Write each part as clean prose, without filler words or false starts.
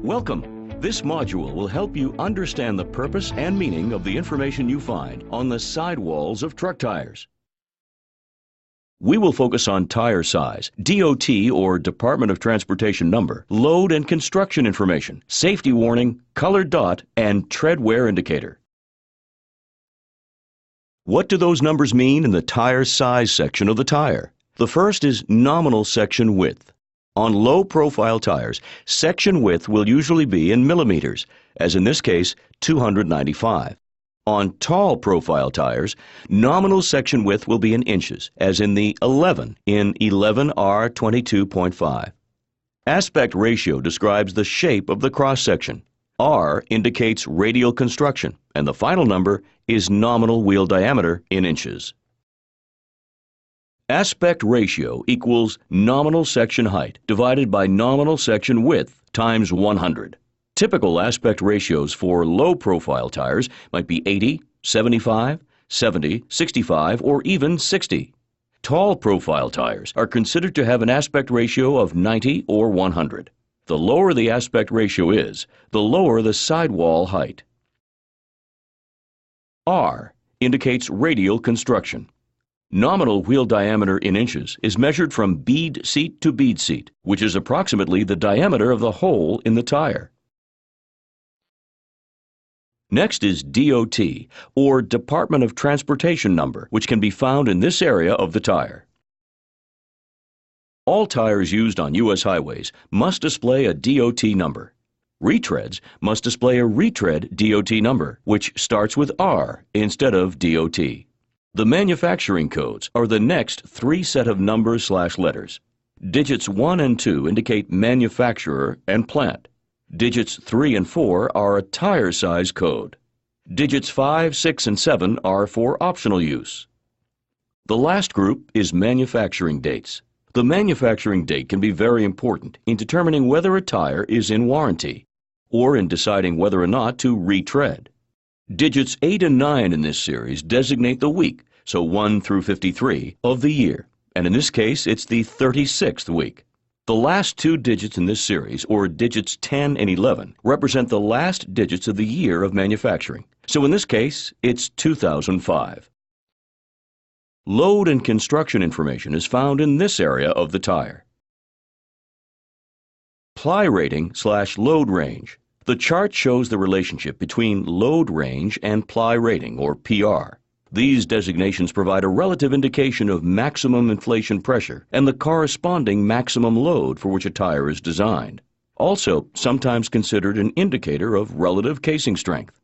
Welcome. This module will help you understand the purpose and meaning of the information you find on the sidewalls of truck tires. We will focus on tire size, DOT or Department of Transportation number, load and construction information, safety warning, colored dot, and tread wear indicator. What do those numbers mean in the tire size section of the tire? The first is nominal section width. On low-profile tires, section width will usually be in millimeters, as in this case, 295. On tall-profile tires, nominal section width will be in inches, as in the 11 in 11R22.5. Aspect ratio describes the shape of the cross-section. R indicates radial construction, and the final number is nominal wheel diameter in inches. Aspect ratio equals nominal section height divided by nominal section width times 100. Typical aspect ratios for low-profile tires might be 80, 75, 70, 65, or even 60. Tall-profile tires are considered to have an aspect ratio of 90 or 100. The lower the aspect ratio is, the lower the sidewall height. R indicates radial construction. Nominal wheel diameter in inches is measured from bead seat to bead seat, which is approximately the diameter of the hole in the tire. Next is DOT, or Department of Transportation number, which can be found in this area of the tire. All tires used on U.S. highways must display a DOT number. Retreads must display a retread DOT number, which starts with R instead of DOT. The manufacturing codes are the next three set of numbers/letters. Digits 1 and 2 indicate manufacturer and plant. Digits 3 and 4 are a tire size code. Digits 5, 6, and 7 are for optional use. The last group is manufacturing dates. The manufacturing date can be very important in determining whether a tire is in warranty or in deciding whether or not to retread. Digits 8 and 9 in this series designate the week, so 1 through 53, of the year, and in this case it's the 36th week. The last two digits in this series, or digits 10 and 11, represent the last digits of the year of manufacturing. So in this case, it's 2005. Load and construction information is found in this area of the tire. Ply rating/load range. The chart shows the relationship between load range and ply rating, or PR. These designations provide a relative indication of maximum inflation pressure and the corresponding maximum load for which a tire is designed. Also, sometimes considered an indicator of relative casing strength.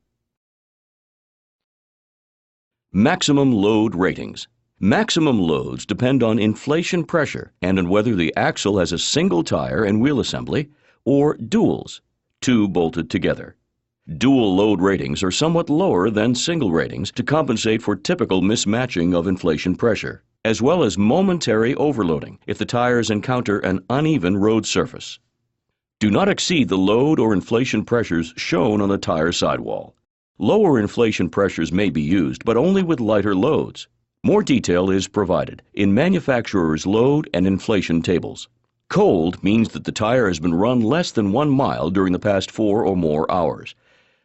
Maximum load ratings. Maximum loads depend on inflation pressure and on whether the axle has a single tire and wheel assembly or duals, two bolted together. Dual load ratings are somewhat lower than single ratings to compensate for typical mismatching of inflation pressure, as well as momentary overloading if the tires encounter an uneven road surface. Do not exceed the load or inflation pressures shown on the tire sidewall. Lower inflation pressures may be used, but only with lighter loads. More detail is provided in manufacturer's load and inflation tables. Cold means that the tire has been run less than 1 mile during the past 4 or more hours.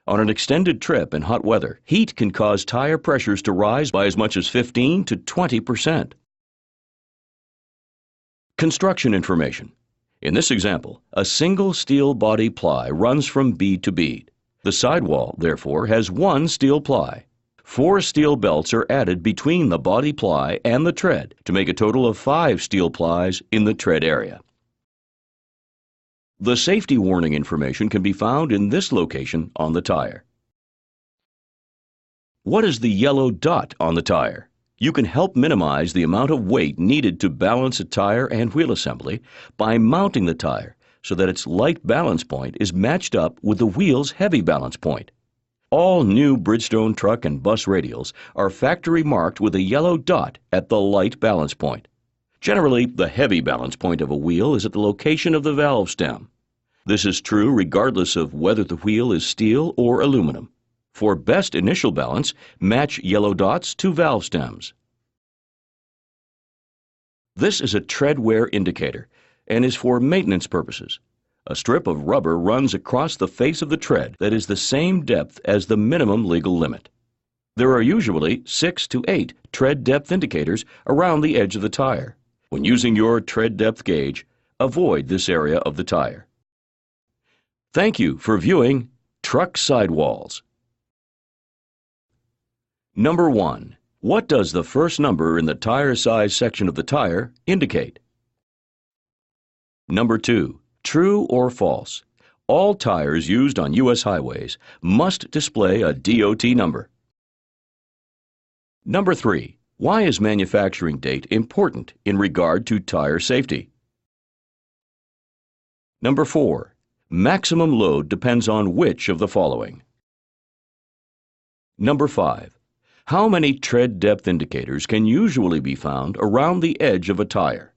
On an extended trip in hot weather, heat can cause tire pressures to rise by as much as 15 to 20%. Construction information. In this example, a single steel body ply runs from bead to bead. The sidewall, therefore, has 1 steel ply. 4 steel belts are added between the body ply and the tread to make a total of 5 steel plies in the tread area. The safety warning information can be found in this location on the tire. What is the yellow dot on the tire? You can help minimize the amount of weight needed to balance a tire and wheel assembly by mounting the tire so that its light balance point is matched up with the wheel's heavy balance point. All new Bridgestone truck and bus radials are factory marked with a yellow dot at the light balance point. Generally, the heavy balance point of a wheel is at the location of the valve stem. This is true regardless of whether the wheel is steel or aluminum. For best initial balance, match yellow dots to valve stems. This is a tread wear indicator and is for maintenance purposes. A strip of rubber runs across the face of the tread that is the same depth as the minimum legal limit. There are usually 6 to 8 tread depth indicators around the edge of the tire. When using your tread depth gauge, avoid this area of the tire. Thank you for viewing Truck Sidewalls. Number 1. What does the first number in the tire size section of the tire indicate? Number 2. True or false? All tires used on U.S. highways must display a DOT number. Number 3. Why is manufacturing date important in regard to tire safety? Number 4. Maximum load depends on which of the following? Number 5. How many tread depth indicators can usually be found around the edge of a tire?